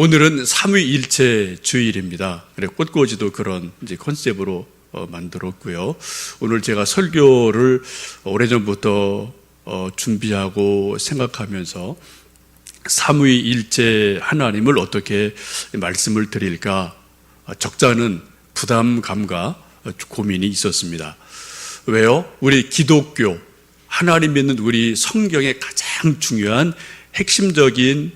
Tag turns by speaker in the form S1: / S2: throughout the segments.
S1: 오늘은 삼위일체 주일입니다. 그래 꽃꽂이도 그런 이제 컨셉으로 만들었고요. 오늘 제가 설교를 오래전부터 준비하고 생각하면서 삼위일체 하나님을 어떻게 말씀을 드릴까 적잖은 부담감과 고민이 있었습니다. 왜요? 우리 기독교 하나님 믿는 우리 성경의 가장 중요한 핵심적인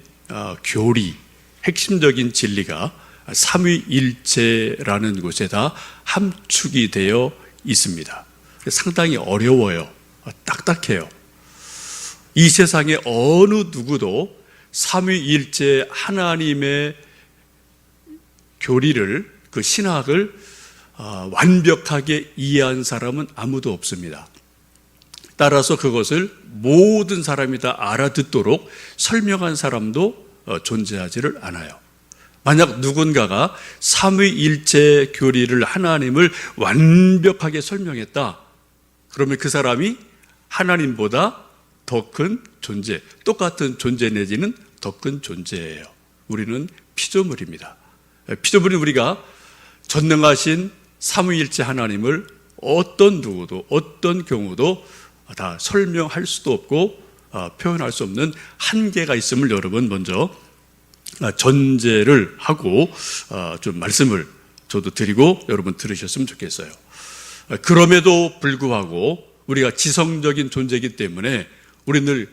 S1: 교리, 핵심적인 진리가 삼위일체라는 곳에 다 함축이 되어 있습니다. 상당히 어려워요. 딱딱해요. 이 세상에 어느 누구도 삼위일체 하나님의 교리를, 그 신학을 완벽하게 이해한 사람은 아무도 없습니다. 따라서 그것을 모든 사람이 다 알아듣도록 설명한 사람도 존재하지를 않아요. 만약 누군가가 삼위일체 교리를, 하나님을 완벽하게 설명했다, 그러면 그 사람이 하나님보다 더 큰 존재, 똑같은 존재 내지는 더 큰 존재예요. 우리는 피조물입니다. 피조물인 우리가 전능하신 삼위일체 하나님을 어떤 누구도, 어떤 경우도 다 설명할 수도 없고 표현할 수 없는 한계가 있음을 여러분 먼저 전제를 하고 좀 말씀을 저도 드리고 여러분 들으셨으면 좋겠어요. 그럼에도 불구하고 우리가 지성적인 존재이기 때문에 우리는 늘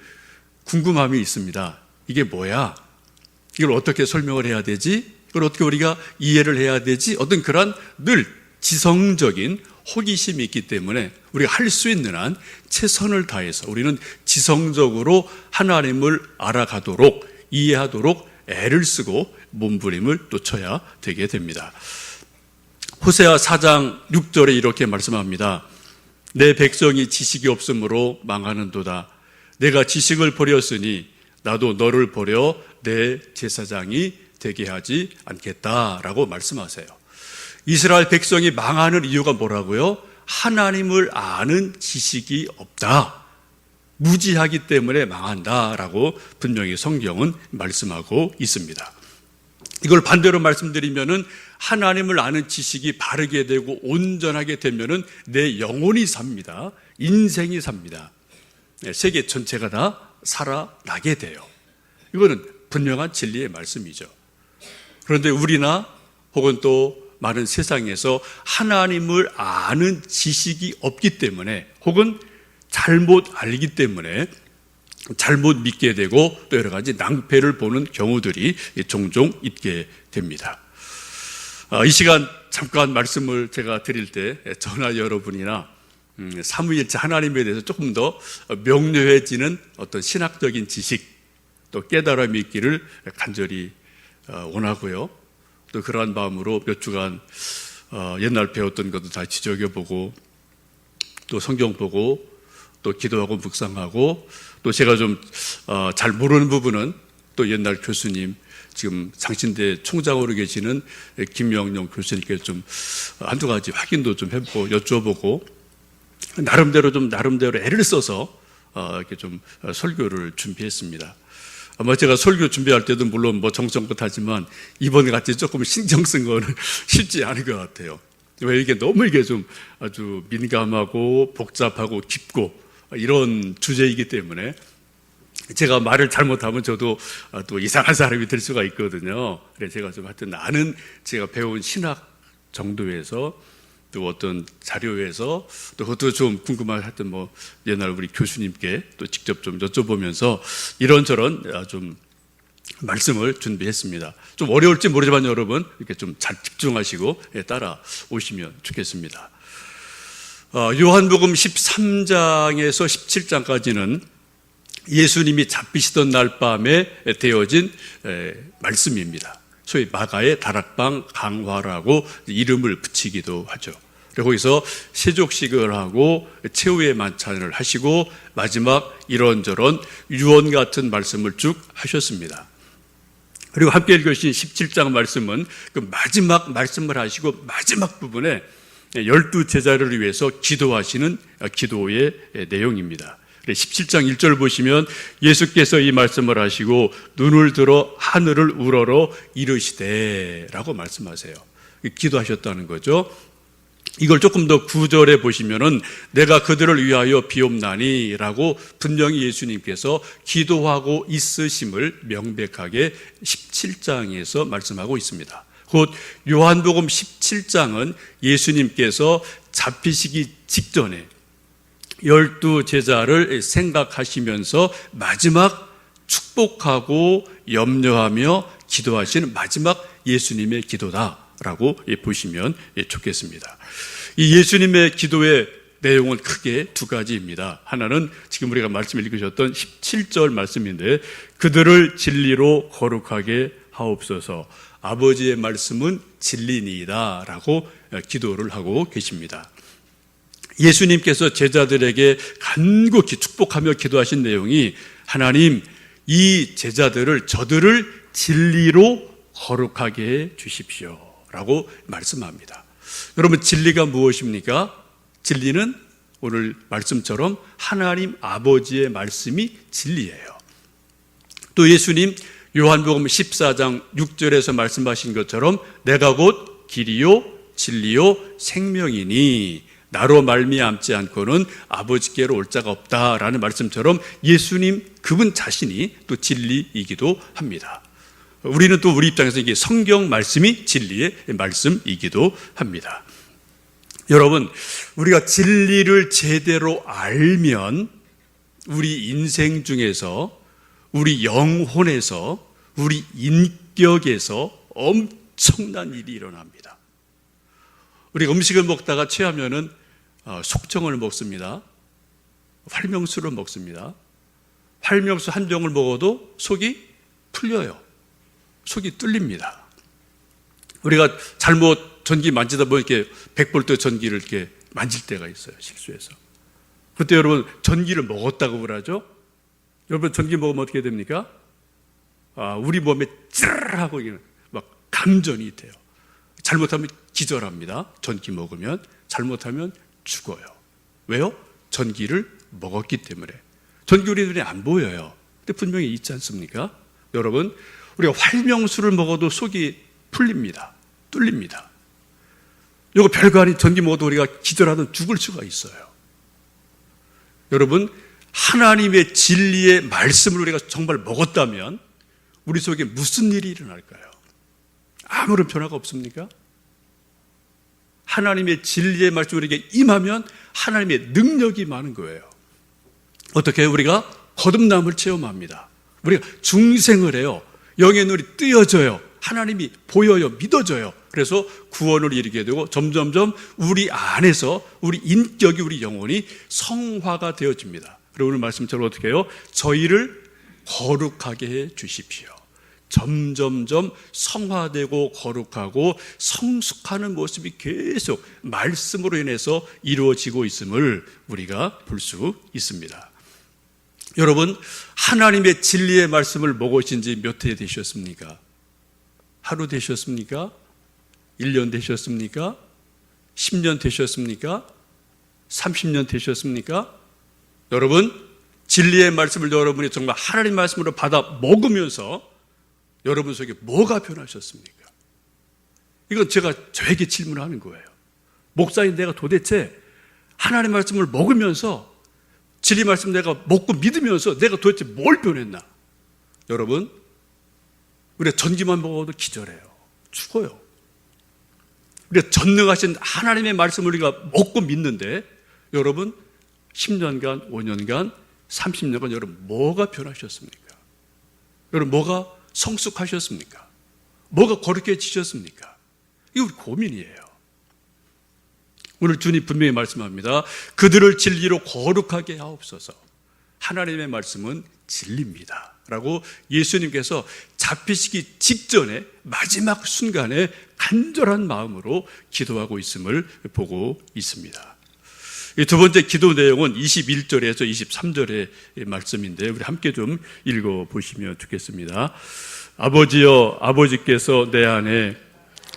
S1: 궁금함이 있습니다. 이게 뭐야? 이걸 어떻게 설명을 해야 되지? 이걸 어떻게 우리가 이해를 해야 되지? 어떤 그런 늘 지성적인 호기심이 있기 때문에 우리가 할 수 있는 한 최선을 다해서 우리는 지성적으로 하나님을 알아가도록, 이해하도록 애를 쓰고 몸부림을 또 쳐야 되게 됩니다. 호세아 4장 6절에 이렇게 말씀합니다. 내 백성이 지식이 없으므로 망하는도다. 내가 지식을 버렸으니 나도 너를 버려 내 제사장이 되게 하지 않겠다라고 말씀하세요. 이스라엘 백성이 망하는 이유가 뭐라고요? 하나님을 아는 지식이 없다. 무지하기 때문에 망한다라고 분명히 성경은 말씀하고 있습니다. 이걸 반대로 말씀드리면은 하나님을 아는 지식이 바르게 되고 온전하게 되면은 내 영혼이 삽니다. 인생이 삽니다. 세계 전체가 다 살아나게 돼요. 이거는 분명한 진리의 말씀이죠. 그런데 우리나 혹은 또 많은 세상에서 하나님을 아는 지식이 없기 때문에 혹은 잘못 알기 때문에 잘못 믿게 되고 또 여러 가지 낭패를 보는 경우들이 종종 있게 됩니다. 이 시간 잠깐 말씀을 제가 드릴 때 저나 여러분이나 삼위일체 하나님에 대해서 조금 더 명료해지는 어떤 신학적인 지식 또 깨달음이 있기를 간절히 원하고요. 또 그러한 마음으로 몇 주간 옛날 배웠던 것도 다 지적해보고 또 성경 보고 또 기도하고 묵상하고 또 제가 좀 잘 모르는 부분은 또 옛날 교수님, 지금 장신대 총장으로 계시는 김명용 교수님께 좀 한두 가지 확인도 좀 해보고 여쭤보고 나름대로 애를 써서 이렇게 좀 설교를 준비했습니다. 아마 제가 설교 준비할 때도 물론 정성껏 하지만 이번에 같이 조금 신경 쓴 거는 쉽지 않은 것 같아요. 왜 이게 너무 이게 좀 아주 민감하고 복잡하고 깊고 이런 주제이기 때문에 제가 말을 잘못하면 저도 또 이상한 사람이 될 수가 있거든요. 그래서 제가 좀 하여튼 아는 제가 배운 신학 정도에서 또 어떤 자료에서 또 그것도 좀 궁금한 하여튼 옛날 우리 교수님께 또 직접 좀 여쭤보면서 이런저런 좀 말씀을 준비했습니다. 좀 어려울지 모르지만 여러분 이렇게 좀 잘 집중하시고 따라오시면 좋겠습니다. 요한복음 13장에서 17장까지는 예수님이 잡히시던 날 밤에 되어진 말씀입니다. 소위 마가의 다락방 강화라고 이름을 붙이기도 하죠. 그리고 거기서 세족식을 하고 최후의 만찬을 하시고 마지막 이런저런 유언 같은 말씀을 쭉 하셨습니다. 그리고 함께 읽으신 17장 말씀은 그 마지막 말씀을 하시고 마지막 부분에 12 제자를 위해서 기도하시는 기도의 내용입니다. 17장 1절 보시면 예수께서 이 말씀을 하시고 눈을 들어 하늘을 우러러 이르시되 라고 말씀하세요. 기도하셨다는 거죠. 이걸 조금 더 9절에 보시면은 내가 그들을 위하여 비옵나니 라고 분명히 예수님께서 기도하고 있으심을 명백하게 17장에서 말씀하고 있습니다. 곧 요한복음 17장은 예수님께서 잡히시기 직전에 12 제자를 생각하시면서 마지막 축복하고 염려하며 기도하시는 마지막 예수님의 기도다라고 보시면 좋겠습니다. 이 예수님의 기도의 내용은 크게 두 가지입니다. 하나는 지금 우리가 말씀 읽으셨던 17절 말씀인데 그들을 진리로 거룩하게 하옵소서. 아버지의 말씀은 진리니이다 라고 기도를 하고 계십니다. 예수님께서 제자들에게 간곡히 축복하며 기도하신 내용이 하나님 이 제자들을 저들을 진리로 거룩하게 해 주십시오 라고 말씀합니다. 여러분 진리가 무엇입니까? 진리는 오늘 말씀처럼 하나님 아버지의 말씀이 진리예요. 또 예수님 요한복음 14장 6절에서 말씀하신 것처럼 내가 곧 길이요 진리요 생명이니 나로 말미암지 않고는 아버지께로 올 자가 없다라는 말씀처럼 예수님 그분 자신이 또 진리이기도 합니다. 우리는 또 우리 입장에서 이게 성경 말씀이 진리의 말씀이기도 합니다. 여러분, 우리가 진리를 제대로 알면 우리 인생 중에서, 우리 영혼에서, 우리 인격에서 엄청난 일이 일어납니다. 우리가 음식을 먹다가 취하면은 속정을 먹습니다. 활명수를 먹습니다. 활명수 한 병을 먹어도 속이 풀려요. 속이 뚫립니다. 우리가 잘못 전기 만지다 보면 이렇게 100볼트 전기를 이렇게 만질 때가 있어요. 실수해서. 그때 여러분 전기를 먹었다고 그러죠? 여러분 전기 먹으면 어떻게 됩니까? 우리 몸에 찌르르하고 막 감전이 돼요. 잘못하면 기절합니다. 전기 먹으면. 잘못하면 죽어요. 왜요? 전기를 먹었기 때문에. 전기 우리 눈에 안 보여요. 근데 분명히 있지 않습니까? 여러분 우리가 활명수를 먹어도 속이 풀립니다. 뚫립니다. 이거 별거 아닌 전기 먹어도 우리가 기절하든 죽을 수가 있어요. 여러분 하나님의 진리의 말씀을 우리가 정말 먹었다면 우리 속에 무슨 일이 일어날까요? 아무런 변화가 없습니까? 하나님의 진리의 말씀이 우리에게 임하면 하나님의 능력이 많은 거예요. 어떻게 해요? 우리가 거듭남을 체험합니다. 우리가 중생을 해요. 영의 눈이 뜨여져요. 하나님이 보여요. 믿어져요. 그래서 구원을 이루게 되고 점점점 우리 안에서 우리 인격이 우리 영혼이 성화가 되어집니다. 그리고 오늘 말씀처럼 어떻게 해요? 저희를 거룩하게 해 주십시오. 점점점 성화되고 거룩하고 성숙하는 모습이 계속 말씀으로 인해서 이루어지고 있음을 우리가 볼 수 있습니다. 여러분 하나님의 진리의 말씀을 먹으신 지 몇 해 되셨습니까? 하루 되셨습니까? 1년 되셨습니까? 10년 되셨습니까? 30년 되셨습니까? 여러분 진리의 말씀을 여러분이 정말 하나님 말씀으로 받아 먹으면서 여러분 속에 뭐가 변하셨습니까? 이건 제가 저에게 질문하는 거예요. 목사인 내가 도대체 하나님 말씀을 먹으면서 진리 말씀 내가 먹고 믿으면서 내가 도대체 뭘 변했나? 여러분 우리가 전기만 먹어도 기절해요. 죽어요. 우리가 전능하신 하나님의 말씀을 우리가 먹고 믿는데 여러분 10년간, 5년간, 30년간 여러분 뭐가 변하셨습니까? 여러분 뭐가 성숙하셨습니까? 뭐가 거룩해지셨습니까? 이게 우리 고민이에요. 오늘 주님 분명히 말씀합니다. 그들을 진리로 거룩하게 하옵소서. 하나님의 말씀은 진리입니다 라고 예수님께서 잡히시기 직전에 마지막 순간에 간절한 마음으로 기도하고 있음을 보고 있습니다. 두 번째 기도 내용은 21절에서 23절의 말씀인데 우리 함께 좀 읽어보시면 좋겠습니다. 아버지여, 아버지께서 내 안에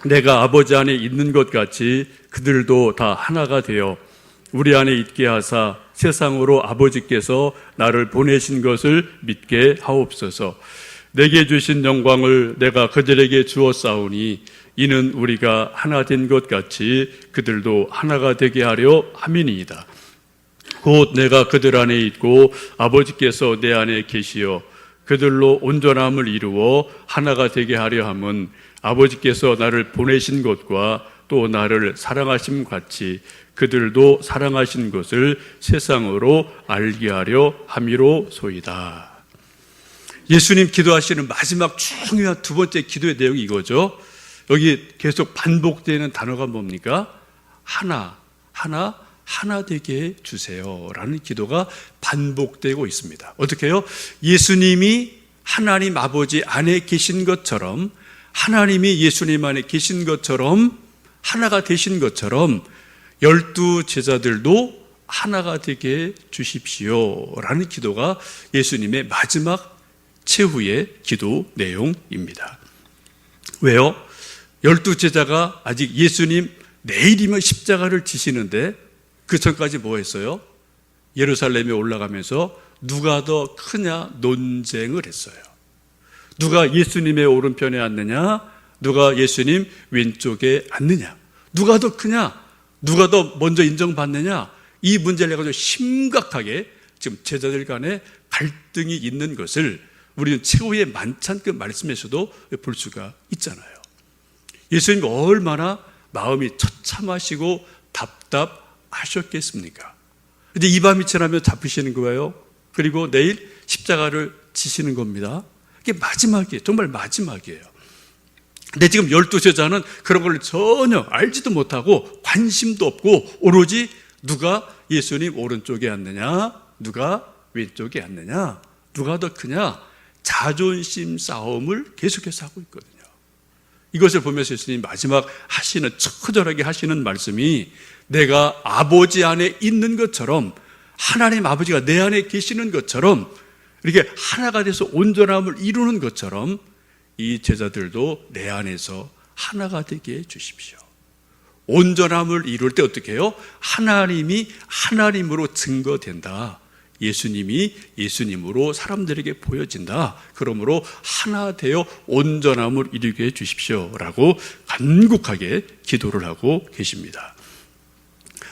S1: 내가 아버지 안에 있는 것 같이 그들도 다 하나가 되어 우리 안에 있게 하사 세상으로 아버지께서 나를 보내신 것을 믿게 하옵소서. 내게 주신 영광을 내가 그들에게 주었사오니 이는 우리가 하나 된 것 같이 그들도 하나가 되게 하려 함이니이다. 곧 내가 그들 안에 있고 아버지께서 내 안에 계시어 그들로 온전함을 이루어 하나가 되게 하려 함은 아버지께서 나를 보내신 것과 또 나를 사랑하심 같이 그들도 사랑하신 것을 세상으로 알게 하려 함이로소이다. 예수님 기도하시는 마지막 중요한 두 번째 기도의 내용이 이거죠. 여기 계속 반복되는 단어가 뭡니까? 하나 되게 해주세요 라는 기도가 반복되고 있습니다. 어떻게 해요? 예수님이 하나님 아버지 안에 계신 것처럼, 하나님이 예수님 안에 계신 것처럼, 하나가 되신 것처럼 12 제자들도 하나가 되게 해주십시오 라는 기도가 예수님의 마지막 최후의 기도 내용입니다. 왜요? 12 제자가 아직 예수님 내일이면 십자가를 지시는데 그 전까지 뭐 했어요? 예루살렘에 올라가면서 누가 더 크냐 논쟁을 했어요. 누가 예수님의 오른편에 앉느냐, 누가 예수님 왼쪽에 앉느냐, 누가 더 크냐, 누가 더 먼저 인정받느냐, 이 문제를 가지고 심각하게 지금 제자들 간에 갈등이 있는 것을 우리는 최후의 만찬급 말씀에서도 볼 수가 있잖아요. 예수님이 얼마나 마음이 처참하시고 답답하셨겠습니까? 이제 이 밤이 지나면 잡히시는 거예요. 그리고 내일 십자가를 지시는 겁니다. 이게 마지막이에요. 정말 마지막이에요. 근데 지금 12 제자는 그런 걸 전혀 알지도 못하고 관심도 없고 오로지 누가 예수님 오른쪽에 앉느냐, 누가 왼쪽에 앉느냐, 누가 더 크냐, 자존심 싸움을 계속해서 하고 있거든요. 이것을 보면서 예수님 마지막 하시는, 처절하게 하시는 말씀이 내가 아버지 안에 있는 것처럼, 하나님 아버지가 내 안에 계시는 것처럼, 이렇게 하나가 돼서 온전함을 이루는 것처럼 이 제자들도 내 안에서 하나가 되게 해주십시오. 온전함을 이룰 때 어떻게 해요? 하나님이 하나님으로 증거된다. 예수님이 예수님으로 사람들에게 보여진다. 그러므로 하나 되어 온전함을 이루게 해주십시오 라고 간곡하게 기도를 하고 계십니다.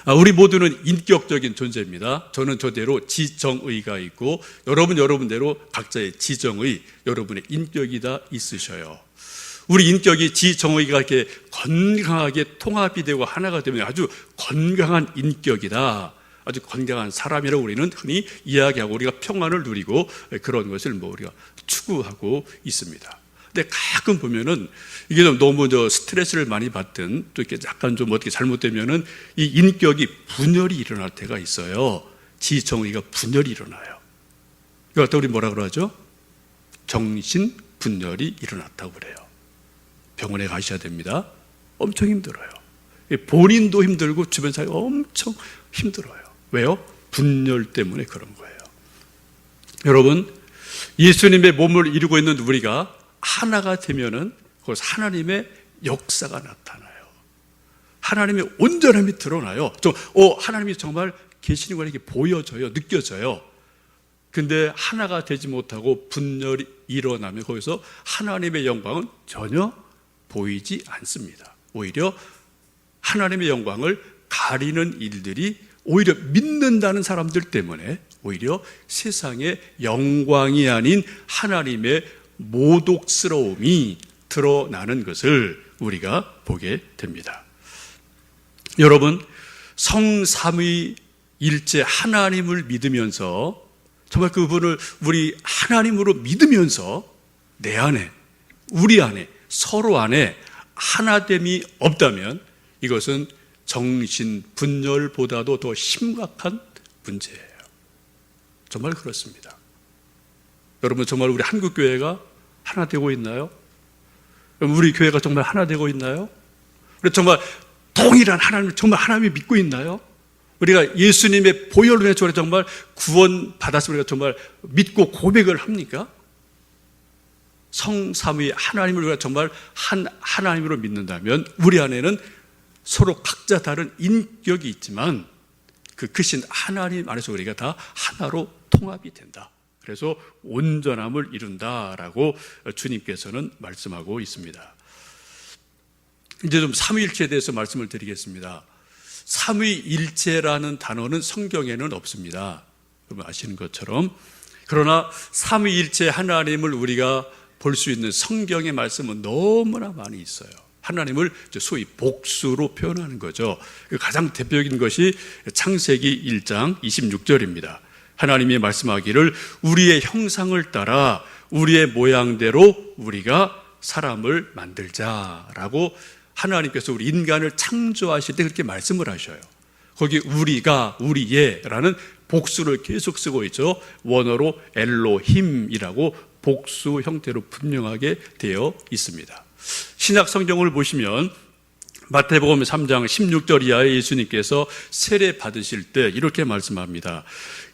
S1: 우리 모두는 인격적인 존재입니다. 저는 저대로 지정의가 있고 여러분대로 각자의 지정의, 여러분의 인격이 다 있으셔요. 우리 인격이 지정의가 이렇게 건강하게 통합이 되고 하나가 되면 아주 건강한 인격이다, 아주 건강한 사람이라고 우리는 흔히 이야기하고 우리가 평안을 누리고 그런 것을 우리가 추구하고 있습니다. 근데 가끔 보면은 이게 너무 스트레스를 많이 받든 또 이렇게 약간 좀 어떻게 잘못되면은 이 인격이 분열이 일어날 때가 있어요. 지정의가 분열이 일어나요. 이거 갖다 우리 뭐라 그러죠? 정신 분열이 일어났다고 그래요. 병원에 가셔야 됩니다. 엄청 힘들어요. 본인도 힘들고 주변 사람이 엄청 힘들어요. 왜요? 분열 때문에 그런 거예요. 여러분, 예수님의 몸을 이루고 있는 우리가 하나가 되면은 거기서 하나님의 역사가 나타나요. 하나님의 온전함이 드러나요. 하나님이 정말 계시는 걸 이렇게 보여져요. 느껴져요. 근데 하나가 되지 못하고 분열이 일어나면 거기서 하나님의 영광은 전혀 보이지 않습니다. 오히려 하나님의 영광을 가리는 일들이 오히려 믿는다는 사람들 때문에 오히려 세상의 영광이 아닌 하나님의 모독스러움이 드러나는 것을 우리가 보게 됩니다. 여러분, 성삼위일체 하나님을 믿으면서 정말 그분을 우리 하나님으로 믿으면서 내 안에, 우리 안에, 서로 안에 하나됨이 없다면 이것은 정신 분열보다도 더 심각한 문제예요. 정말 그렇습니다. 여러분, 정말 우리 한국교회가 하나 되고 있나요? 우리 교회가 정말 하나 되고 있나요? 우리 정말 동일한 하나님을 정말 하나님이 믿고 있나요? 우리가 예수님의 보혈로 인해 정말 구원 받았으면 우리가 정말 믿고 고백을 합니까? 성삼위 하나님을 우리가 정말 한 하나님으로 믿는다면 우리 안에는 서로 각자 다른 인격이 있지만 그 크신 하나님 안에서 우리가 다 하나로 통합이 된다. 그래서 온전함을 이룬다라고 주님께서는 말씀하고 있습니다. 이제 좀 삼위일체에 대해서 말씀을 드리겠습니다. 삼위일체라는 단어는 성경에는 없습니다. 여러분 아시는 것처럼. 그러나 삼위일체 하나님을 우리가 볼 수 있는 성경의 말씀은 너무나 많이 있어요. 하나님을 소위 복수로 표현하는 거죠. 가장 대표적인 것이 창세기 1장 26절입니다. 하나님이 말씀하기를 우리의 형상을 따라 우리의 모양대로 우리가 사람을 만들자라고 하나님께서 우리 인간을 창조하실 때 그렇게 말씀을 하셔요. 거기 우리가, 우리의라는 복수를 계속 쓰고 있죠. 원어로 엘로힘이라고 복수 형태로 분명하게 되어 있습니다. 신약 성경을 보시면 마태복음 3장 16절 이하에 예수님께서 세례 받으실 때 이렇게 말씀합니다.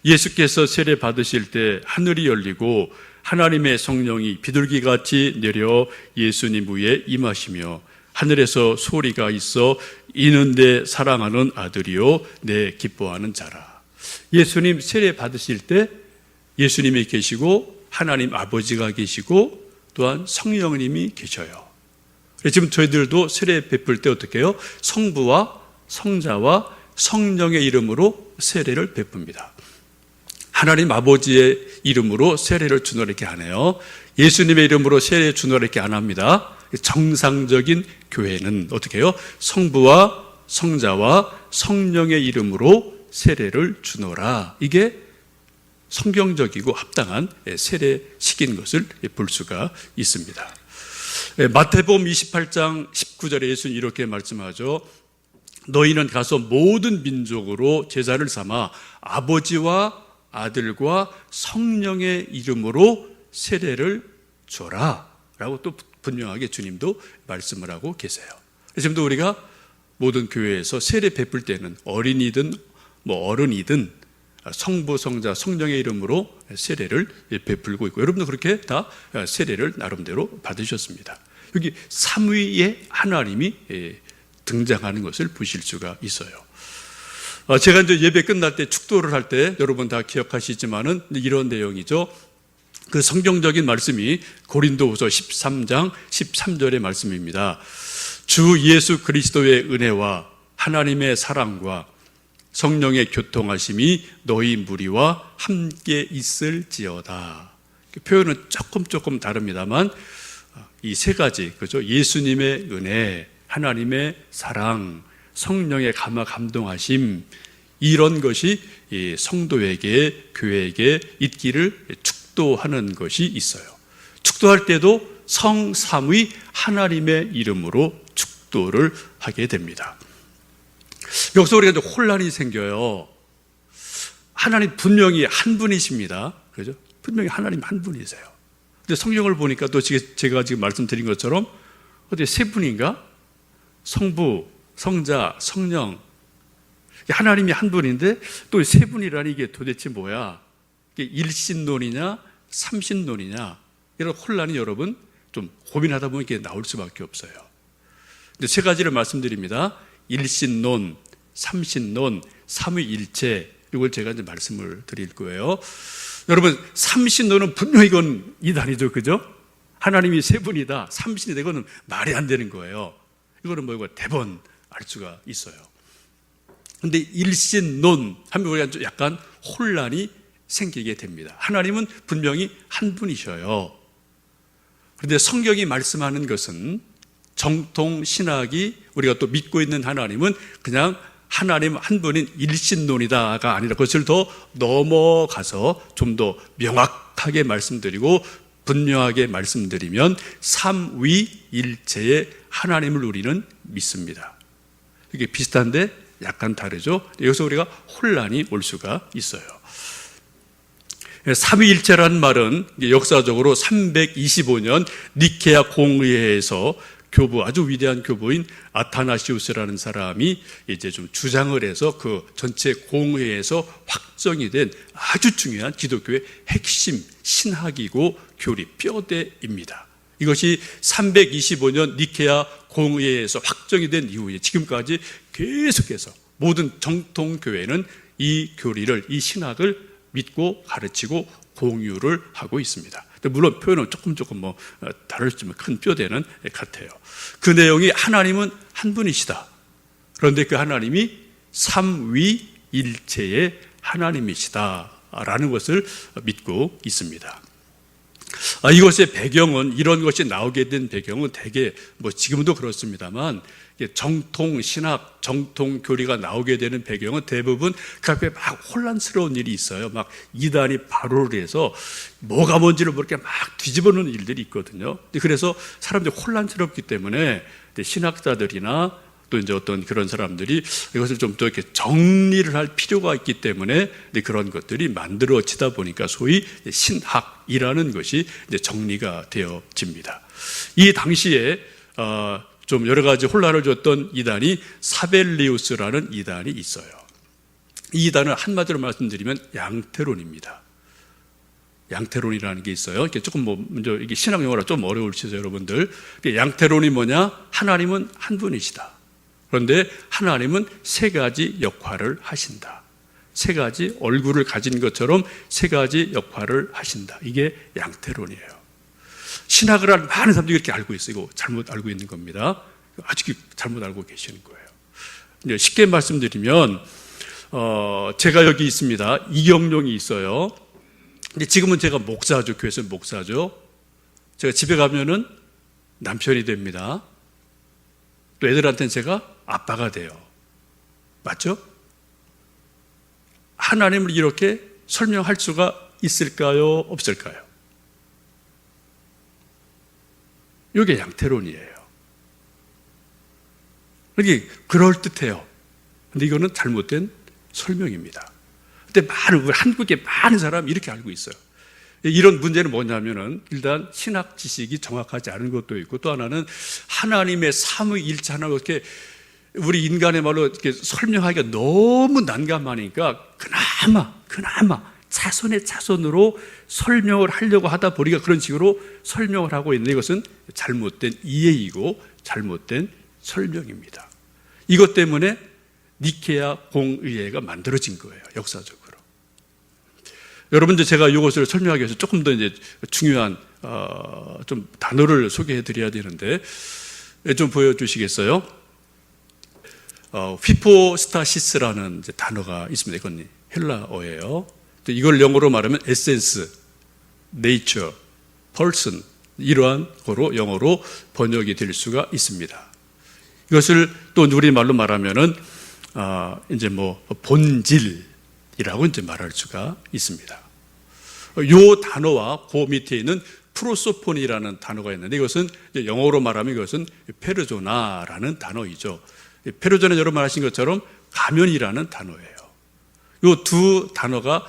S1: 예수께서 세례 받으실 때 하늘이 열리고 하나님의 성령이 비둘기같이 내려 예수님 위에 임하시며 하늘에서 소리가 있어 이는 내 사랑하는 아들이요 내 기뻐하는 자라. 예수님 세례 받으실 때 예수님이 계시고 하나님 아버지가 계시고 또한 성령님이 계셔요. 지금 저희들도 세례 베풀 때 어떻게 해요? 성부와 성자와 성령의 이름으로 세례를 베풉니다. 하나님 아버지의 이름으로 세례를 주노 이렇게 안 해요. 예수님의 이름으로 세례 주노 이렇게 안 합니다. 정상적인 교회는 어떻게 해요? 성부와 성자와 성령의 이름으로 세례를 주노라. 이게 성경적이고 합당한 세례식인 것을 볼 수가 있습니다. 마태복음 28장 19절에 예수님 이렇게 말씀하죠. 너희는 가서 모든 민족으로 제자를 삼아 아버지와 아들과 성령의 이름으로 세례를 줘라 라고 또 분명하게 주님도 말씀을 하고 계세요. 지금도 우리가 모든 교회에서 세례 베풀 때는 어린이든 어른이든 성부, 성자, 성령의 이름으로 세례를 베풀고 있고 여러분도 그렇게 다 세례를 나름대로 받으셨습니다. 여기 삼위의 하나님이 등장하는 것을 보실 수가 있어요. 제가 이제 예배 끝날 때 축도를 할 때 여러분 다 기억하시지만은 이런 내용이죠. 그 성경적인 말씀이 고린도후서 13장 13절의 말씀입니다. 주 예수 그리스도의 은혜와 하나님의 사랑과 성령의 교통하심이 너희 무리와 함께 있을지어다. 표현은 조금 다릅니다만 이 세 가지, 그죠? 예수님의 은혜, 하나님의 사랑, 성령의 감동하심, 이런 것이 이 성도에게, 교회에게 있기를 축도하는 것이 있어요. 축도할 때도 성삼위 하나님의 이름으로 축도를 하게 됩니다. 여기서 우리가 이제 혼란이 생겨요. 하나님 분명히 한 분이십니다. 그죠? 분명히 하나님 한 분이세요. 근데 성경을 보니까 또 제가 지금 말씀드린 것처럼 어디 세 분인가? 성부, 성자, 성령. 하나님이 한 분인데 또 세 분이라니 이게 도대체 뭐야? 이게 일신론이냐, 삼신론이냐? 이런 혼란이 여러분 좀 고민하다 보면 이게 나올 수밖에 없어요. 근데 세 가지를 말씀드립니다. 일신론, 삼신론, 삼위일체, 이걸 제가 이제 말씀을 드릴 거예요. 여러분, 삼신론은 분명히 이건 이단이죠, 그죠? 하나님이 세 분이다, 삼신이다, 이거는 말이 안 되는 거예요. 이거는 뭐고 대번 알 수가 있어요. 근데 일신론 하면 우리가 약간 혼란이 생기게 됩니다. 하나님은 분명히 한 분이셔요. 그런데 성경이 말씀하는 것은 정통 신학이 우리가 또 믿고 있는 하나님은 그냥 하나님 한 분인 일신론이다가 아니라 그것을 더 넘어가서 좀 더 명확하게 말씀드리고 분명하게 말씀드리면 삼위일체의 하나님을 우리는 믿습니다. 이게 비슷한데 약간 다르죠? 여기서 우리가 혼란이 올 수가 있어요. 삼위일체라는 말은 역사적으로 325년 니케아 공의회에서 아주 위대한 교부인 아타나시우스라는 사람이 이제 좀 주장을 해서 그 전체 공회에서 확정이 된 아주 중요한 기독교의 핵심 신학이고 교리 뼈대입니다. 이것이 325년 니케아 공회에서 확정이 된 이후에 지금까지 계속해서 모든 정통교회는 이 교리를, 이 신학을 믿고 가르치고 공유를 하고 있습니다. 물론 표현은 조금 다를지만 큰 뼈대는 같아요. 그 내용이 하나님은 한 분이시다. 그런데 그 하나님이 삼위일체의 하나님이시다라는 것을 믿고 있습니다. 이것의 배경은, 이런 것이 나오게 된 배경은 대개 지금도 그렇습니다만 정통 신학, 정통 교리가 나오게 되는 배경은 대부분 그 앞에 막 혼란스러운 일이 있어요. 막 이단이 발호를 해서 뭐가 뭔지를 모르게 막 뒤집어 놓는 일들이 있거든요. 그래서 사람들이 혼란스럽기 때문에 신학자들이나 또 이제 어떤 그런 사람들이 이것을 좀 더 이렇게 정리를 할 필요가 있기 때문에 그런 것들이 만들어지다 보니까 소위 신학이라는 것이 이제 정리가 되어집니다. 이 당시에 좀 여러 가지 혼란을 줬던 이단이 사벨리우스라는 이단이 있어요. 이 이단은 한마디로 말씀드리면 양태론입니다. 양태론이라는 게 있어요. 이게 조금 먼저 이게 신학 용어라 좀 어려울지죠, 여러분들. 양태론이 뭐냐? 하나님은 한 분이시다. 그런데 하나님은 세 가지 역할을 하신다. 세 가지 얼굴을 가진 것처럼 세 가지 역할을 하신다. 이게 양태론이에요. 신학을 한 많은 사람들이 이렇게 알고 있어요. 이거 잘못 알고 있는 겁니다. 아직 잘못 알고 계시는 거예요. 쉽게 말씀드리면 제가 여기 있습니다. 이경룡이 있어요. 근데 지금은 제가 목사죠. 교회에서 목사죠. 제가 집에 가면은 남편이 됩니다. 또 애들한테는 제가 아빠가 돼요. 맞죠? 하나님을 이렇게 설명할 수가 있을까요? 없을까요? 이게 양태론이에요. 이게 그럴듯해요. 근데 이거는 잘못된 설명입니다. 근데 우리 한국의 많은 사람이 이렇게 알고 있어요. 이런 문제는 뭐냐면은 일단 신학 지식이 정확하지 않은 것도 있고 또 하나는 하나님의 삼위일체 하나 이렇게 우리 인간의 말로 이렇게 설명하기가 너무 난감하니까 그나마 차선의 차선으로 설명을 하려고 하다 보니까 그런 식으로 설명을 하고 있는데 이것은 잘못된 이해이고 잘못된 설명입니다. 이것 때문에 니케아 공의회가 만들어진 거예요, 역사적으로. 여러분들 제가 이것을 설명하기 위해서 조금 더 이제 중요한 좀 단어를 소개해 드려야 되는데 좀 보여주시겠어요? 휘포스타시스라는 이제 단어가 있습니다. 이건 헬라어예요. 이걸 영어로 말하면 에센스, 네이처, 펄슨 이러한 거로 영어로 번역이 될 수가 있습니다. 이것을 또 우리말로 말하면은 이제 본질이라고 이제 말할 수가 있습니다. 이 단어와 그 밑에 있는 프로소폰이라는 단어가 있는데 이것은 영어로 말하면 이것은 페르조나라는 단어이죠. 페르조나 여러분 말하신 것처럼 가면이라는 단어예요. 이 두 단어가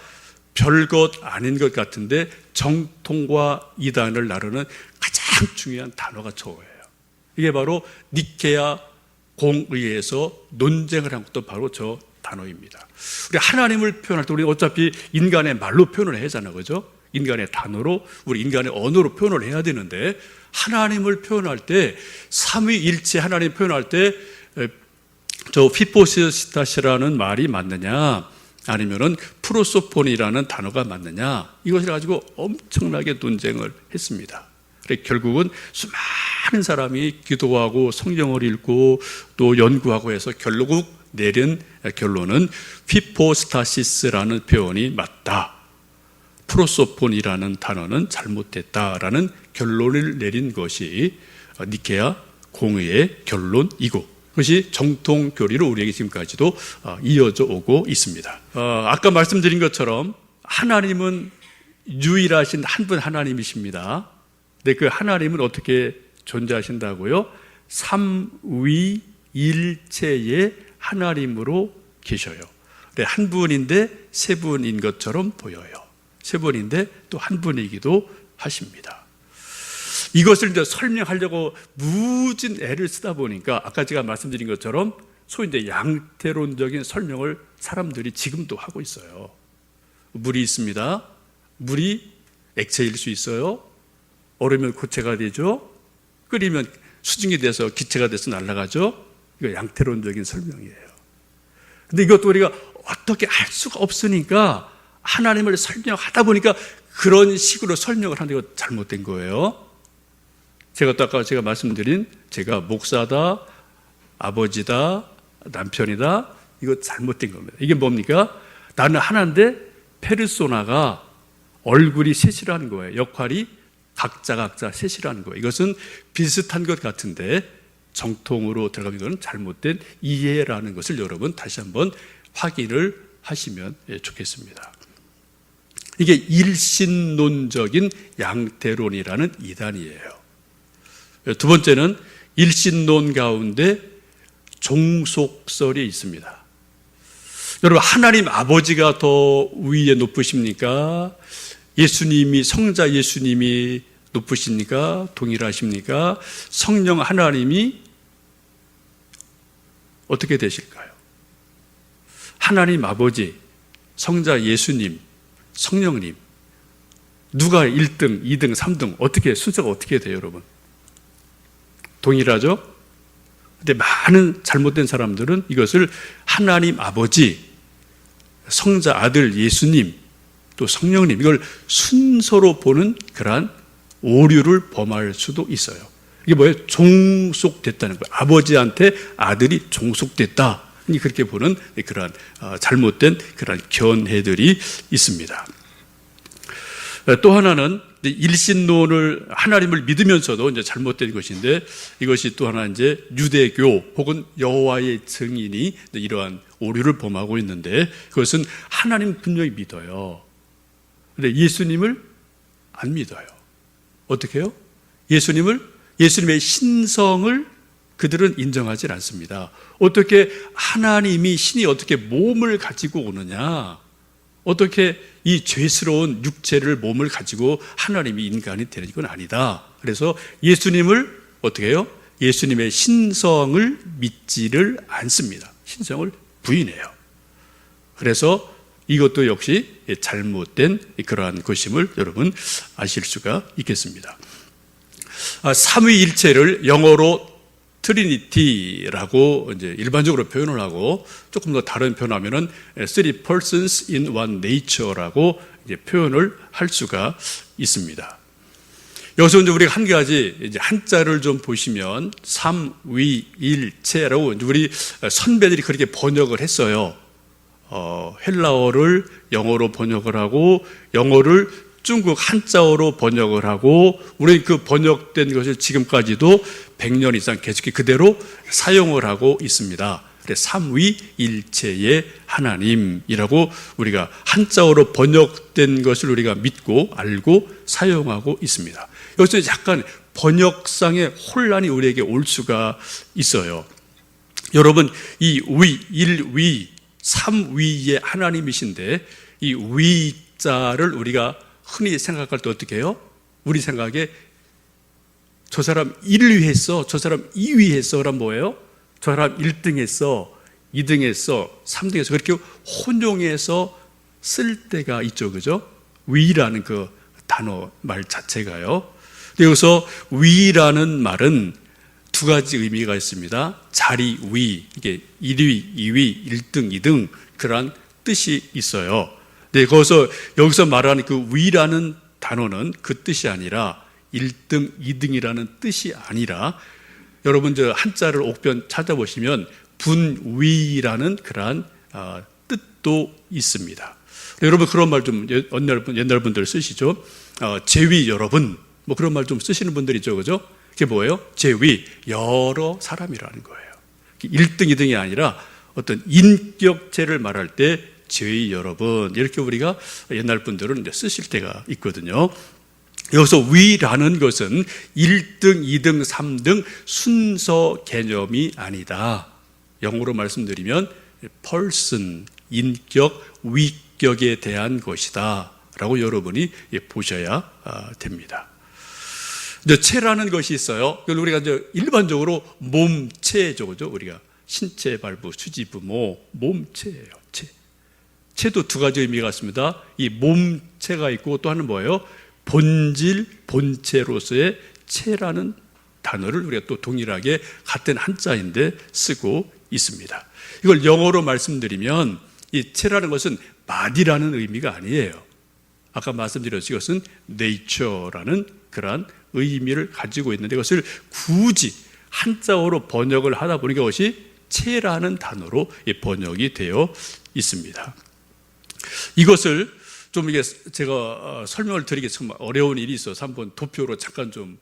S1: 별것 아닌 것 같은데 정통과 이단을 나누는 가장 중요한 단어가 저거예요. 이게 바로 니케아 공의회에서 논쟁을 한 것도 바로 저 단어입니다. 우리 하나님을 표현할 때 우리 어차피 인간의 말로 표현을 해야 하잖아요. 그죠? 인간의 단어로, 우리 인간의 언어로 표현을 해야 되는데 하나님을 표현할 때 삼위일체 하나님 표현할 때 저 휘포시스타시라는 말이 맞느냐 아니면은 프로소폰이라는 단어가 맞느냐 이것을 가지고 엄청나게 논쟁을 했습니다. 결국은 수많은 사람이 기도하고 성경을 읽고 또 연구하고 해서 결국 내린 결론은 휘포스타시스라는 표현이 맞다. 프로소폰이라는 단어는 잘못됐다라는 결론을 내린 것이 니케아 공의의 결론이고 그것이 정통 교리로 우리에게 지금까지도 이어져 오고 있습니다. 아까 말씀드린 것처럼 하나님은 유일하신 한 분 하나님이십니다. 근데 그 하나님은 어떻게 존재하신다고요? 삼위일체의 하나님으로 계셔요. 한 분인데 세 분인 것처럼 보여요. 세 분인데 또 한 분이기도 하십니다. 이것을 이제 설명하려고 무진 애를 쓰다 보니까 아까 제가 말씀드린 것처럼 소위 이제 양태론적인 설명을 사람들이 지금도 하고 있어요. 물이 있습니다. 물이 액체일 수 있어요. 얼으면 고체가 되죠. 끓이면 수증이 돼서 기체가 돼서 날아가죠. 이거 양태론적인 설명이에요. 근데 이것도 우리가 어떻게 할 수가 없으니까 하나님을 설명하다 보니까 그런 식으로 설명을 하는 게 잘못된 거예요. 제가 또 아까 제가 말씀드린 제가 목사다, 아버지다, 남편이다, 이거 잘못된 겁니다. 이게 뭡니까? 나는 하나인데 페르소나가 얼굴이 셋이라는 거예요. 역할이 각자 셋이라는 거예요. 이것은 비슷한 것 같은데 정통으로 들어가면 이건 잘못된 이해라는 것을 여러분 다시 한번 확인을 하시면 좋겠습니다. 이게 일신론적인 양태론이라는 이단이에요. 두 번째는 일신론 가운데 종속설이 있습니다. 여러분, 하나님 아버지가 더 위에 높으십니까? 예수님이, 성자 예수님이 높으십니까? 동일하십니까? 성령 하나님이 어떻게 되실까요? 하나님 아버지, 성자 예수님, 성령님, 누가 1등, 2등, 3등, 어떻게, 순서가 어떻게 돼요, 여러분? 동일하죠? 근데 많은 잘못된 사람들은 이것을 하나님 아버지, 성자 아들 예수님, 또 성령님, 이걸 순서로 보는 그러한 오류를 범할 수도 있어요. 이게 뭐예요? 종속됐다는 거예요. 아버지한테 아들이 종속됐다. 그렇게 보는 그러한 잘못된 그러한 견해들이 있습니다. 또 하나는 일신론을 하나님을 믿으면서도 이제 잘못된 것인데, 이것이 또 하나 이제 유대교 혹은 여호와의 증인이 이러한 오류를 범하고 있는데, 그것은 하나님 분명히 믿어요. 근데 예수님을 안 믿어요. 어떻게 해요? 예수님의 신성을 그들은 인정하지 않습니다. 어떻게 하나님이, 신이 어떻게 몸을 가지고 오느냐? 어떻게 이 죄스러운 육체를, 몸을 가지고 하나님이 인간이 되는 건 아니다. 그래서 예수님을 어떻게 해요? 예수님의 신성을 믿지를 않습니다. 신성을 부인해요. 그래서 이것도 역시 잘못된 그러한 것임을 여러분 아실 수가 있겠습니다. 삼위일체를 영어로 트리니티라고 이제 일반적으로 표현을 하고, 조금 더 다른 표현하면은 three persons in one nature라고 이제 표현을 할 수가 있습니다. 여기서 이제 우리가 한 가지 이제 한자를 좀 보시면 삼위일체라고 우리 선배들이 그렇게 번역을 했어요. 헬라어를 영어로 번역을 하고 영어를 중국 한자어로 번역을 하고, 우리 그 번역된 것을 지금까지도 100년 이상 계속 그대로 사용을 하고 있습니다. 삼위일체의 하나님이라고 우리가 한자어로 번역된 것을 우리가 믿고 알고 사용하고 있습니다. 여기서 약간 번역상의 혼란이 우리에게 올 수가 있어요. 여러분, 이 위, 일위, 삼위의 하나님이신데 이 위자를 우리가 흔히 생각할 때 어떻게 해요? 우리 생각에 저 사람 1위 했어, 저 사람 2위 했어, 그럼 뭐예요? 저 사람 1등 했어, 2등 했어, 3등 했어. 그렇게 혼용해서 쓸 때가 있죠, 그죠? 위라는 그 단어 말 자체가요. 여기서 위라는 말은 두 가지 의미가 있습니다. 자리 위, 이게 1위, 2위, 1등, 2등 그런 뜻이 있어요. 네, 여기서 말하는 그 위라는 단어는 그 뜻이 아니라 1등, 2등이라는 뜻이 아니라, 여러분 저 한자를 옥변 찾아보시면 분위라는 그러한 뜻도 있습니다. 여러분 그런 말 좀 옛날 분들 쓰시죠. 제위 여러분, 뭐 그런 말 좀 쓰시는 분들 있죠, 그죠? 그게 뭐예요? 제위, 여러 사람이라는 거예요. 1등, 2등이 아니라 어떤 인격체를 말할 때 제위 여러분, 이렇게 우리가 옛날 분들은 이제 쓰실 때가 있거든요. 여기서 위라는 것은 1등, 2등, 3등 순서 개념이 아니다. 영어로 말씀드리면 person, 인격, 위격에 대한 것이다 라고 여러분이 보셔야 됩니다. 체라는 것이 있어요. 우리가 이제 일반적으로 몸체죠, 그죠? 우리가 신체, 발부, 수지부모, 몸체예요. 체도 두 가지 의미가 있습니다. 이 몸체가 있고 또 하나는 뭐예요? 본질, 본체로서의 체라는 단어를 우리가 또 동일하게 같은 한자인데 쓰고 있습니다. 이걸 영어로 말씀드리면 이 체라는 것은 body라는 의미가 아니에요. 아까 말씀드렸듯이 이것은 nature라는 그러한 의미를 가지고 있는데 이것을 굳이 한자어로 번역을 하다 보니까 이것이 체라는 단어로 번역이 되어 있습니다. 이것을 좀 이게 제가 설명을 드리기 참 어려운 일이 있어서 한번 도표로 잠깐 좀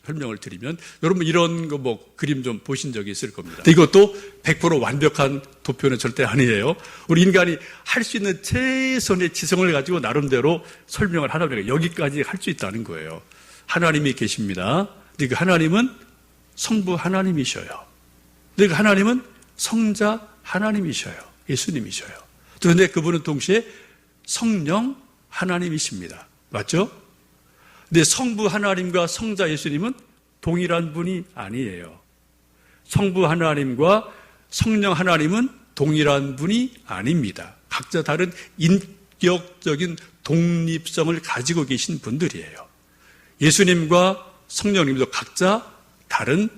S1: 설명을 드리면, 여러분 이런 거 뭐 그림 좀 보신 적이 있을 겁니다. 이것도 100% 완벽한 도표는 절대 아니에요. 우리 인간이 할 수 있는 최선의 지성을 가지고 나름대로 설명을 하다 보니까 여기까지 할 수 있다는 거예요. 하나님이 계십니다. 근데 그 하나님은 성부 하나님이셔요. 근데 그 하나님은 성자 하나님이셔요. 예수님이셔요. 그런데 그분은 동시에 성령 하나님이십니다. 맞죠? 근데 성부 하나님과 성자 예수님은 동일한 분이 아니에요. 성부 하나님과 성령 하나님은 동일한 분이 아닙니다. 각자 다른 인격적인 독립성을 가지고 계신 분들이에요. 예수님과 성령님도 각자 다른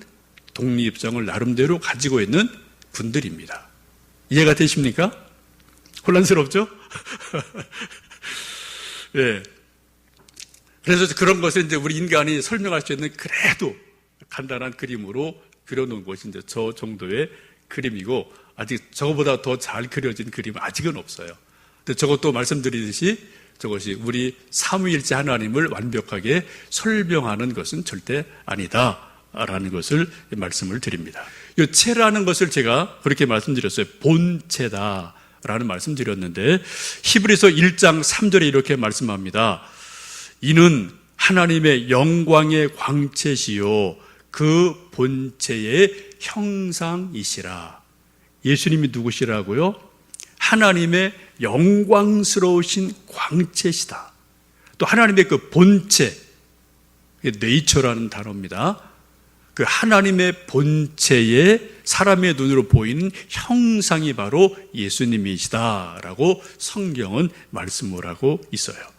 S1: 독립성을 나름대로 가지고 있는 분들입니다. 이해가 되십니까? 혼란스럽죠? 네. 그래서 그런 것을 이제 우리 인간이 설명할 수 있는 그래도 간단한 그림으로 그려놓은 것이 이제 저 정도의 그림이고, 아직 저거보다 더 잘 그려진 그림은 아직은 없어요. 근데 저것도 말씀드리듯이 저것이 우리 삼위일체 하나님을 완벽하게 설명하는 것은 절대 아니다라는 것을 말씀을 드립니다. 이 체라는 것을 제가 그렇게 말씀드렸어요. 본체다라는 말씀드렸는데 히브리서 1장 3절에 이렇게 말씀합니다. 이는 하나님의 영광의 광채시요 그 본체의 형상이시라. 예수님이 누구시라고요? 하나님의 영광스러우신 광채시다. 또 하나님의 그 본체, 네이처라는 단어입니다. 그 하나님의 본체에 사람의 눈으로 보이는 형상이 바로 예수님이시다라고 성경은 말씀을 하고 있어요.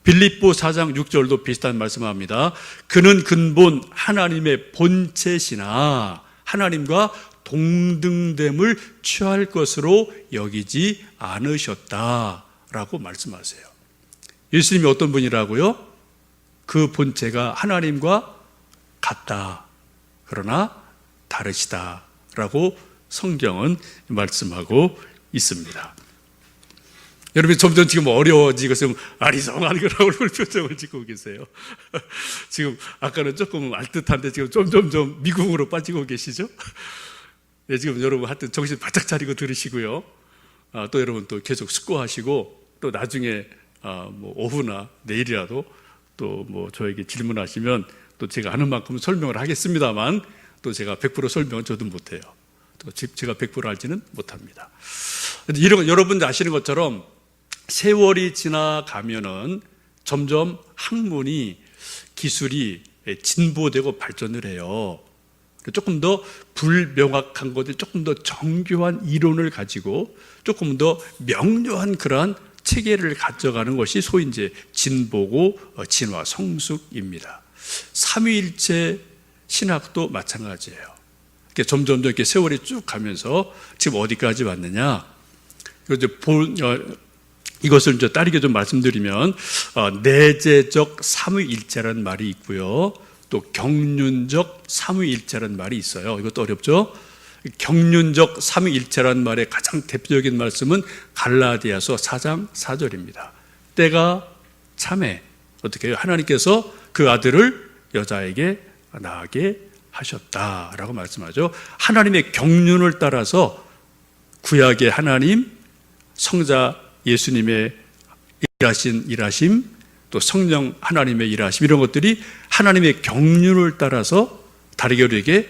S1: 빌립보 4장 6절도 비슷한 말씀합니다. 그는 근본 하나님의 본체시나 하나님과 동등됨을 취할 것으로 여기지 않으셨다라고 말씀하세요. 예수님이 어떤 분이라고요? 그 본체가 하나님과 같다. 그러나 다르시다라고 성경은 말씀하고 있습니다. 여러분이 점점 지금 어려워지고 지금 아리송한 거라고 표정을 짓고 계세요. 지금 아까는 조금 알듯한데 지금 점점 미궁으로 빠지고 계시죠? 네, 지금 여러분 하여튼 정신 바짝 차리고 들으시고요. 또 여러분 또 계속 숙고하시고 또 나중에 뭐 오후나 내일이라도 또 뭐 저에게 질문하시면 또 제가 아는 만큼 설명을 하겠습니다만 또 제가 100% 설명은 저도 못해요. 또 제가 100% 알지는 못합니다. 이런 여러분 아시는 것처럼 세월이 지나가면은 점점 학문이 기술이 진보되고 발전을 해요. 조금 더 불명확한 것들, 조금 더 정교한 이론을 가지고 조금 더 명료한 그러한 체계를 가져가는 것이 소위 이제 진보고 진화, 성숙입니다. 삼위일체 신학도 마찬가지예요. 이렇게 점점 이렇게 세월이 쭉 가면서 지금 어디까지 왔느냐? 이것을 이제 따르게 좀 말씀드리면 내재적 삼위일체라는 말이 있고요. 또 경륜적 삼위일체라는 말이 있어요. 이것도 어렵죠? 경륜적 삼위일체라는 말의 가장 대표적인 말씀은 갈라디아서 4장 4절입니다. 때가 참에 어떻게 해요? 하나님께서 그 아들을 여자에게 낳게 하셨다라고 말씀하죠. 하나님의 경륜을 따라서 구약의 하나님, 성자 예수님의 일하심, 또 성령 하나님의 일하심, 이런 것들이 하나님의 경륜을 따라서 다르게 우리에게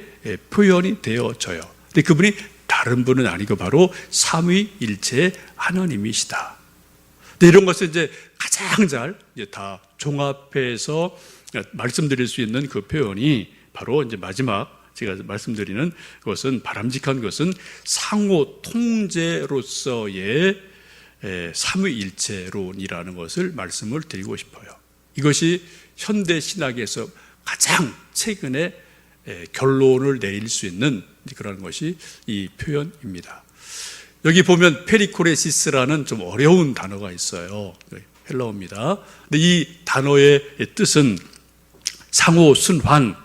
S1: 표현이 되어져요. 근데 그분이 다른 분은 아니고 바로 삼위일체의 하나님이시다. 근데 이런 것을 이제 가장 잘 이제 다 종합해서 말씀드릴 수 있는 그 표현이 바로 이제 마지막 제가 말씀드리는 것은, 바람직한 것은 상호 통제로서의 삼위일체론이라는 것을 말씀을 드리고 싶어요. 이것이 현대 신학에서 가장 최근에 결론을 내릴 수 있는 그런 것이 이 표현입니다. 여기 보면 페리코레시스라는 좀 어려운 단어가 있어요. 헬라어입니다. 근데 이 단어의 뜻은 상호 순환,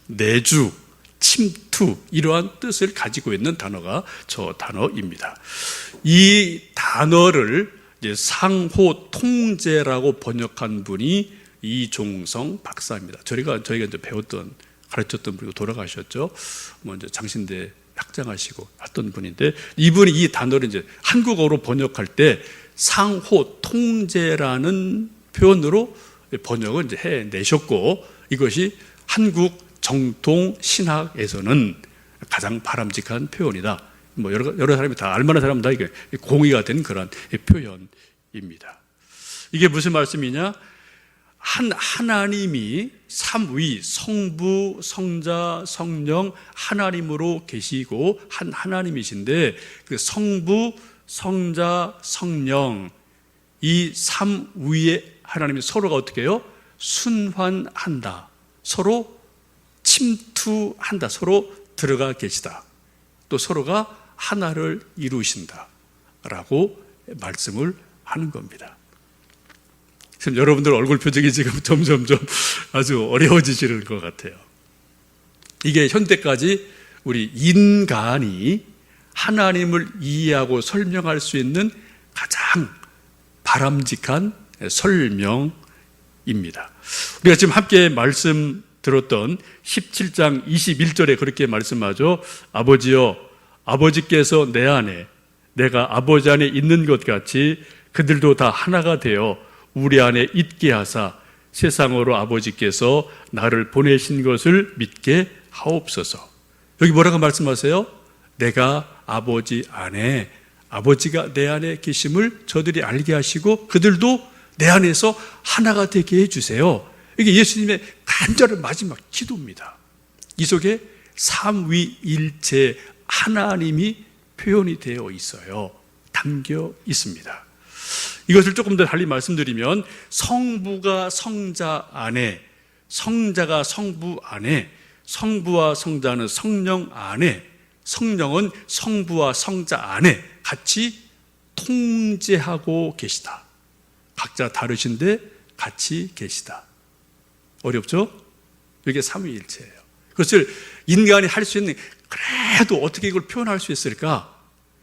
S1: 내주, 침투 이러한 뜻을 가지고 있는 단어가 저 단어입니다. 이 단어를 이제 상호 통제라고 번역한 분이 이종성 박사입니다. 저희가 이제 가르쳤던 분이고 돌아가셨죠. 먼저 장신대 학장하시고 했던 분인데, 이분이 이 단어를 이제 한국어로 번역할 때 상호 통제라는 표현으로 번역을 이제 해내셨고, 이것이 한국 정통 신학에서는 가장 바람직한 표현이다. 뭐 여러 사람이 다 알만한 사람은 다 이게 공의가 된 그런 표현입니다. 이게 무슨 말씀이냐? 하나님이 삼위 성부, 성자, 성령 하나님으로 계시고 한 하나님이신데, 그 성부, 성자, 성령 이 삼위의 하나님이 서로가 어떻게 해요? 순환한다. 서로 침투한다. 서로 들어가 계시다. 또 서로가 하나를 이루신다 라고 말씀을 하는 겁니다. 지금 여러분들 얼굴 표정이 지금 점점점 아주 어려워지시는 것 같아요. 이게 현대까지 우리 인간이 하나님을 이해하고 설명할 수 있는 가장 바람직한 설명입니다. 우리가 지금 함께 말씀 들었던 17장 21절에 그렇게 말씀하죠. 아버지여, 아버지께서 내 안에, 내가 아버지 안에 있는 것 같이 그들도 다 하나가 되어 우리 안에 있게 하사 세상으로 아버지께서 나를 보내신 것을 믿게 하옵소서. 여기 뭐라고 말씀하세요? 내가 아버지 안에, 아버지가 내 안에 계심을 저들이 알게 하시고 그들도 내 안에서 하나가 되게 해주세요. 이게 예수님의 간절한 마지막 기도입니다. 이 속에 삼위일체 하나님이 표현이 되어 있어요. 담겨 있습니다. 이것을 조금 더 달리 말씀드리면, 성부가 성자 안에, 성자가 성부 안에, 성부와 성자는 성령 안에, 성령은 성부와 성자 안에 같이 통제하고 계시다. 각자 다르신데 같이 계시다. 어렵죠? 이게 삼위일체예요. 그것을 인간이 할 수 있는, 그래도 어떻게 이걸 표현할 수 있을까?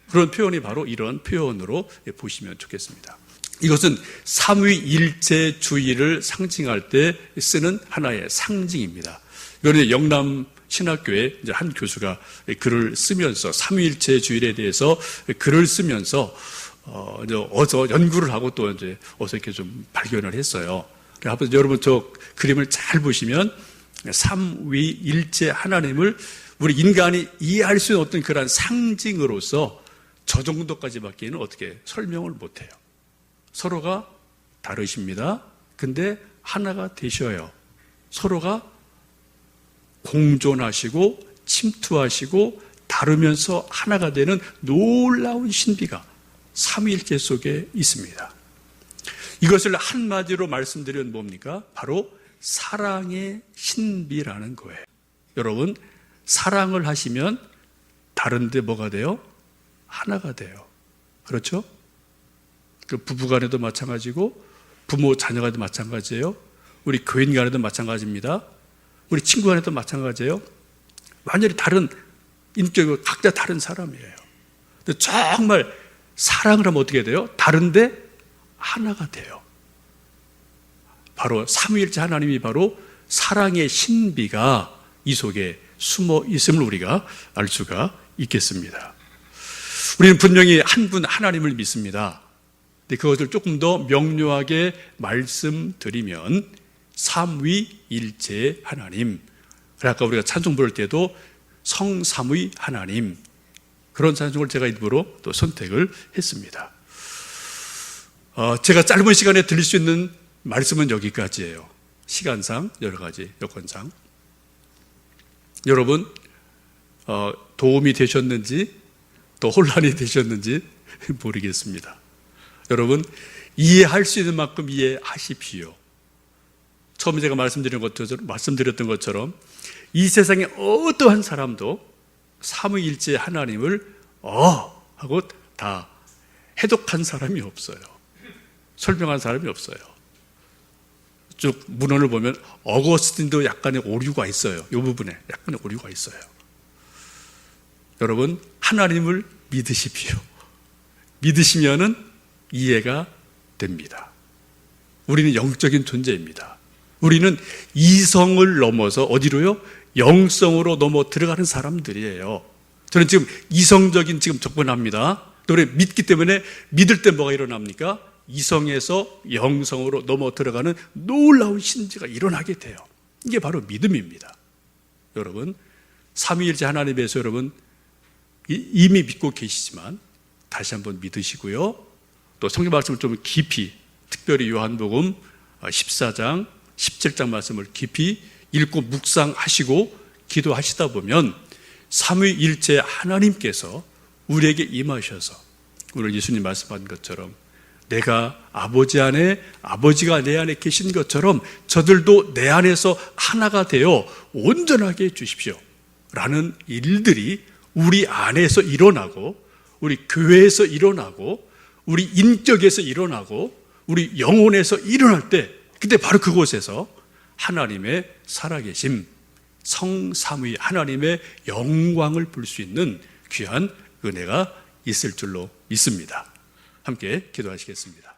S1: 그런 표현이 바로 이런 표현으로 보시면 좋겠습니다. 이것은 삼위일체주의를 상징할 때 쓰는 하나의 상징입니다. 이거는 영남 신학교의 한 교수가 글을 쓰면서 삼위일체주의에 대해서 글을 쓰면서 어서 연구를 하고 또 이제 어서 이렇게 좀 발견을 했어요. 여러분 저 그림을 잘 보시면 삼위일체 하나님을 우리 인간이 이해할 수 있는 어떤 그런 상징으로서 저 정도까지밖에는 어떻게 설명을 못해요. 서로가 다르십니다. 근데 하나가 되셔요. 서로가 공존하시고 침투하시고 다르면서 하나가 되는 놀라운 신비가 삼위일체 속에 있습니다. 이것을 한마디로 말씀드리면 뭡니까? 바로 사랑의 신비라는 거예요. 여러분, 사랑을 하시면 다른데 뭐가 돼요? 하나가 돼요. 그렇죠? 그 부부간에도 마찬가지고 부모 자녀간에도 마찬가지예요. 우리 교인 간에도 마찬가지입니다. 우리 친구 간에도 마찬가지예요. 완전히 다른 인격이 각자 다른 사람이에요. 근데 정말 사랑을 하면 어떻게 돼요? 다른데 하나가 돼요. 바로 삼위일체 하나님이 바로 사랑의 신비가 이 속에 숨어 있음을 우리가 알 수가 있겠습니다. 우리는 분명히 한 분 하나님을 믿습니다. 근데 그것을 조금 더 명료하게 말씀드리면 삼위일체 하나님, 아까 우리가 찬송 부를 때도 성삼위 하나님, 그런 찬송을 제가 일부러 또 선택을 했습니다. 제가 짧은 시간에 들릴 수 있는 말씀은 여기까지예요. 시간상, 여러 가지 여건상. 여러분, 도움이 되셨는지 또 혼란이 되셨는지 모르겠습니다. 여러분, 이해할 수 있는 만큼 이해하십시오. 처음에 제가 말씀드렸던 것처럼 이 세상에 어떠한 사람도 삼위일체 하나님을 하고 다 해독한 사람이 없어요. 설명한 사람이 없어요. 쭉 문헌을 보면 어거스틴도 약간의 오류가 있어요. 이 부분에 약간의 오류가 있어요. 여러분, 하나님을 믿으십시오. 믿으시면은 이해가 됩니다. 우리는 영적인 존재입니다. 우리는 이성을 넘어서 어디로요? 영성으로 넘어 들어가는 사람들이에요. 저는 지금 이성적인 접근합니다. 우리 믿기 때문에 믿을 때 뭐가 일어납니까? 이성에서 영성으로 넘어 들어가는 놀라운 신지가 일어나게 돼요. 이게 바로 믿음입니다. 여러분, 삼위일체 하나님에 대해서 여러분 이미 믿고 계시지만 다시 한번 믿으시고요. 또 성경 말씀을 좀 깊이, 특별히 요한복음 14장, 17장 말씀을 깊이 읽고 묵상하시고 기도하시다 보면 삼위일체 하나님께서 우리에게 임하셔서 오늘 예수님 말씀하신 것처럼 내가 아버지 안에, 아버지가 내 안에 계신 것처럼 저들도 내 안에서 하나가 되어 온전하게 해주십시오 라는 일들이 우리 안에서 일어나고, 우리 교회에서 일어나고, 우리 인격에서 일어나고, 우리 영혼에서 일어날 때, 그때 바로 그곳에서 하나님의 살아계심, 성삼위 하나님의 영광을 볼 수 있는 귀한 은혜가 있을 줄로 믿습니다. 함께 기도하시겠습니다.